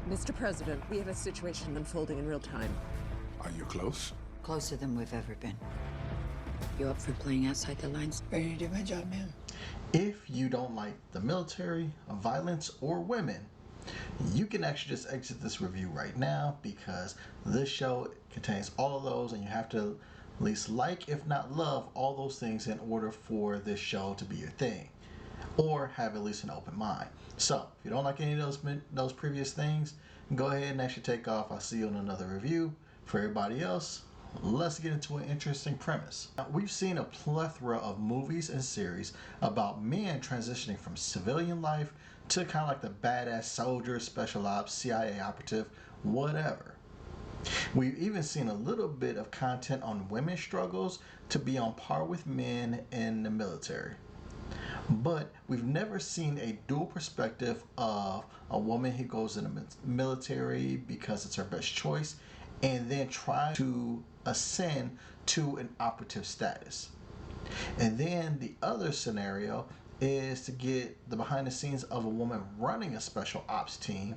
Mr. President, we have a situation unfolding in real time. Are you close? Closer than we've ever been. You up for playing outside the lines? Ready to do my job, ma'am? If you don't like the military, violence, or women, you can actually just exit this review right now, because this show contains all of those, and you have to at least like, if not love, all those things in order for this show to be your thing, or have at least an open mind. So if you don't like any of those previous things, go ahead and actually take off. I'll see you in another review. For everybody else, let's get into an interesting premise. Now, we've seen a plethora of movies and series about men transitioning from civilian life to kind of like the badass soldier, special ops, CIA operative, whatever. We've even seen a little bit of content on women's struggles to be on par with men in the military. But we've never seen a dual perspective of a woman who goes in the military because it's her best choice and then try to ascend to an operative status. And then the other scenario is to get the behind the scenes of a woman running a special ops team,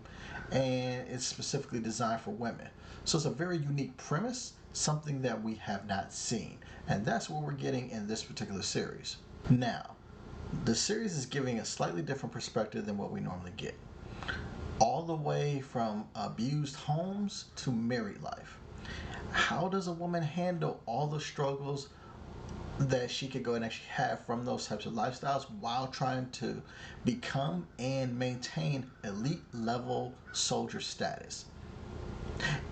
and it's specifically designed for women. So it's a very unique premise, something that we have not seen, and that's what we're getting in this particular series. Now, the series is giving a slightly different perspective than what we normally get. All the way from abused homes to married life. How does a woman handle all the struggles that she could go and actually have from those types of lifestyles while trying to become and maintain elite level soldier status?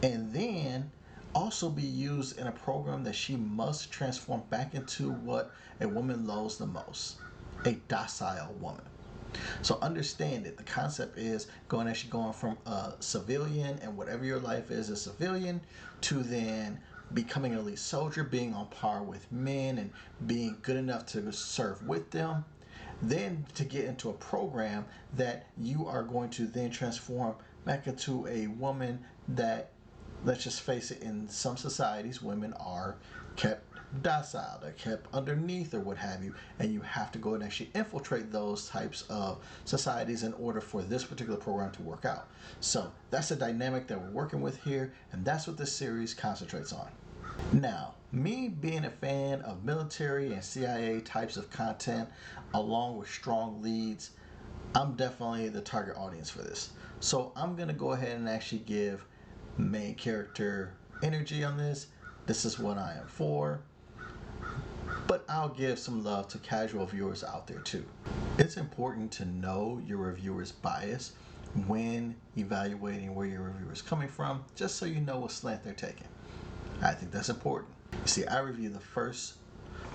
And then also be used in a program that she must transform back into what a woman loathes the most, a docile woman. So understand it. The concept is going from a civilian, and whatever your life is a civilian, to then becoming an elite soldier, being on par with men and being good enough to serve with them, then to get into a program that you are going to then transform back into a woman that, let's just face it, in some societies women are kept docile, they're kept underneath or what have you, and you have to go and actually infiltrate those types of societies in order for this particular program to work out. So that's the dynamic that we're working with here, and that's what this series concentrates on. Now, me being a fan of military and CIA types of content along with strong leads, I'm definitely the target audience for this. So I'm going to go ahead and actually give main character energy on this. This is what I am for. But I'll give some love to casual viewers out there too. It's important to know your reviewer's bias when evaluating where your reviewer is coming from, just so you know what slant they're taking. I think that's important. You see, I review the first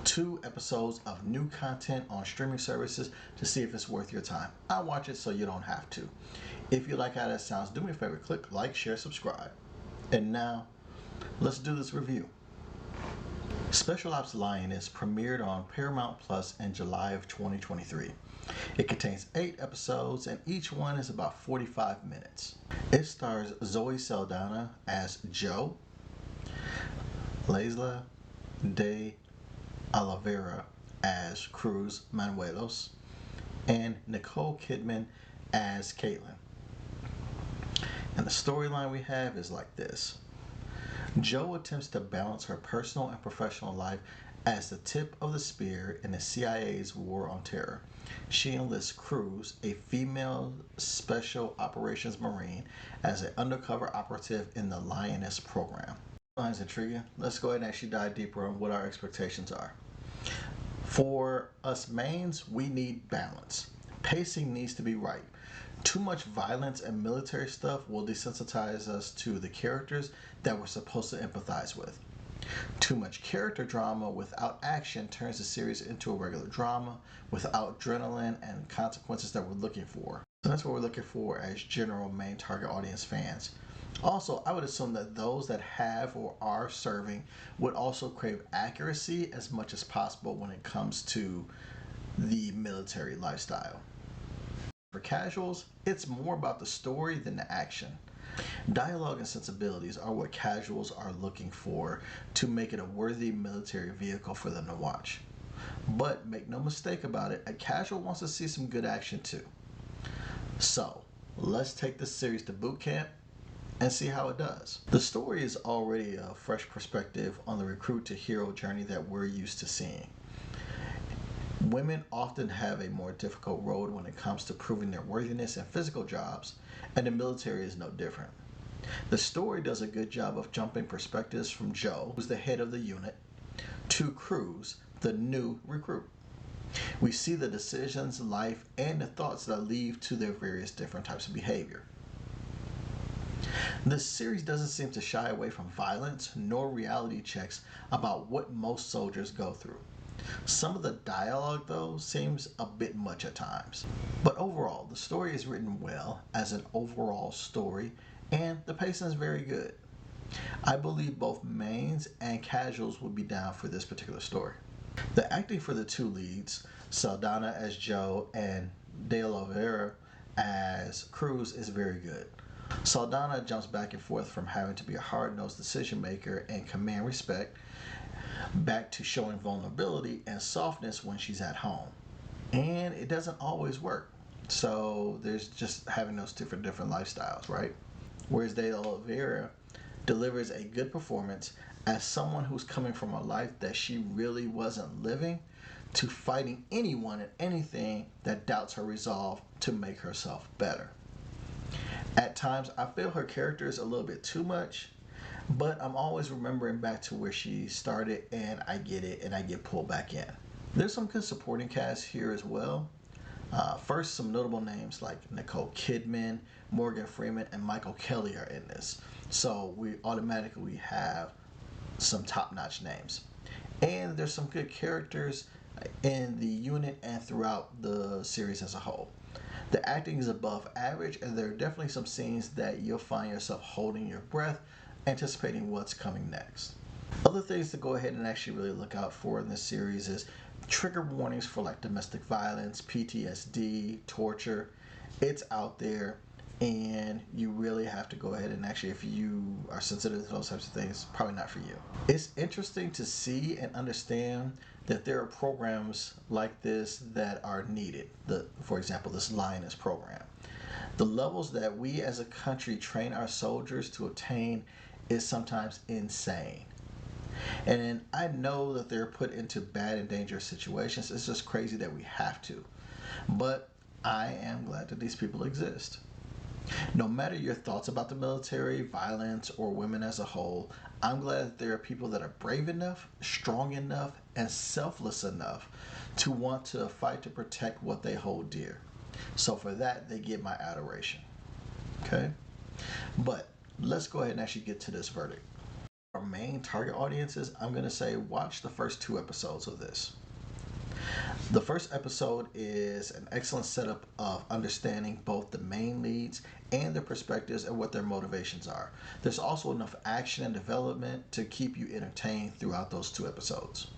2 episodes of new content on streaming services to see if it's worth your time. I watch it so you don't have to. If you like how that sounds, do me a favor, click like, share, subscribe. And now, let's do this review. Special Ops Lioness premiered on Paramount Plus in July of 2023. It contains 8 episodes, and each one is about 45 minutes. It stars Zoe Saldana as Joe, Leisla de Oliveira as Cruz Manuelos, and Nicole Kidman as Caitlin. And the storyline we have is like this. Joe attempts to balance her personal and professional life as the tip of the spear in the CIA's war on terror. She enlists Cruz, a female special operations marine, as an undercover operative in the Lioness program. Sounds intriguing. Let's go ahead and actually dive deeper on what our expectations are. For us mains, we need balance. Pacing needs to be right. Too much violence and military stuff will desensitize us to the characters that we're supposed to empathize with. Too much character drama without action turns the series into a regular drama without adrenaline and consequences that we're looking for. So that's what we're looking for as general main target audience fans. Also, I would assume that those that have or are serving would also crave accuracy as much as possible when it comes to the military lifestyle. For casuals, it's more about the story than the action. Dialogue and sensibilities are what casuals are looking for to make it a worthy military vehicle for them to watch. But make no mistake about it, a casual wants to see some good action too. So, let's take this series to boot camp and see how it does. The story is already a fresh perspective on the recruit to hero journey that we're used to seeing. Women often have a more difficult road when it comes to proving their worthiness in physical jobs, and the military is no different. The story does a good job of jumping perspectives from Joe, who's the head of the unit, to Cruz, the new recruit. We see the decisions, life, and the thoughts that lead to their various different types of behavior. This series doesn't seem to shy away from violence nor reality checks about what most soldiers go through. Some of the dialogue, though, seems a bit much at times. But overall, the story is written well as an overall story, and the pacing is very good. I believe both mains and casuals would be down for this particular story. The acting for the two leads, Saldana as Joe and De Oliveira as Cruz, is very good. Saldana jumps back and forth from having to be a hard-nosed decision maker and command respect, back to showing vulnerability and softness when she's at home. And it doesn't always work. So there's just having those different lifestyles, right? Whereas De Oliveira delivers a good performance as someone who's coming from a life that she really wasn't living to fighting anyone and anything that doubts her resolve to make herself better. At times, I feel her character is a little bit too much, but I'm always remembering back to where she started, and I get it, and I get pulled back in. There's some good supporting cast here as well. First, some notable names like Nicole Kidman, Morgan Freeman, and Michael Kelly are in this. So we automatically have some top-notch names. And there's some good characters in the unit and throughout the series as a whole. The acting is above average, and there are definitely some scenes that you'll find yourself holding your breath, anticipating what's coming next. Other things to go ahead and actually really look out for in this series is trigger warnings for like domestic violence, PTSD, torture. It's out there, and you really have to go ahead and actually, if you are sensitive to those types of things, probably not for you. It's interesting to see and understand that there are programs like this that are needed. For example, this Lioness program. The levels that we as a country train our soldiers to obtain is sometimes insane. And I know that they're put into bad and dangerous situations. It's just crazy that we have to. But I am glad that these people exist. No matter your thoughts about the military, violence, or women as a whole, I'm glad that there are people that are brave enough, strong enough, and selfless enough to want to fight to protect what they hold dear. So for that, they get my adoration. Okay? But let's go ahead and actually get to this verdict. Our main target audiences, I'm going to say watch the first 2 episodes of this. The first episode is an excellent setup of understanding both the main leads and their perspectives and what their motivations are. There's also enough action and development to keep you entertained throughout those 2 episodes.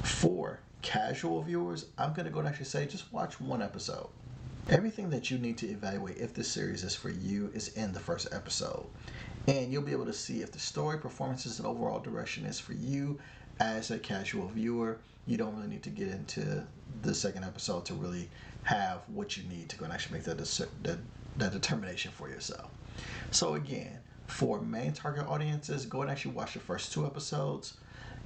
For casual viewers, I'm going to go and actually say just watch 1 episode. Everything that you need to evaluate if this series is for you is in the first episode. And you'll be able to see if the story, performances, and overall direction is for you as a casual viewer. You don't really need to get into the second episode to really have what you need to go and actually make that determination for yourself. So again, for main target audiences, go and actually watch the first 2 episodes.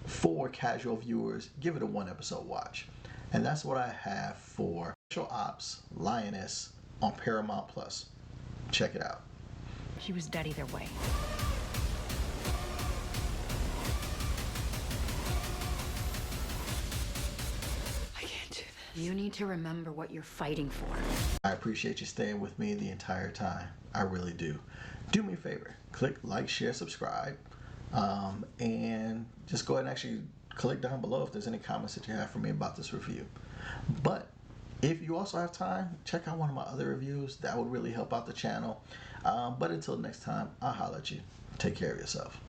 For casual viewers, give it a 1 episode watch. And that's what I have for Special Ops Lioness on Paramount Plus. Check it out. She was dead either way. I can't do this. You need to remember what you're fighting for. I appreciate you staying with me the entire time. I really do. Do me a favor. Click like, share, subscribe. And just go ahead and actually click down below if there's any comments that you have for me about this review. But if you also have time, check out one of my other reviews. That would really help out the channel. But until next time, I'll holler at you. Take care of yourself.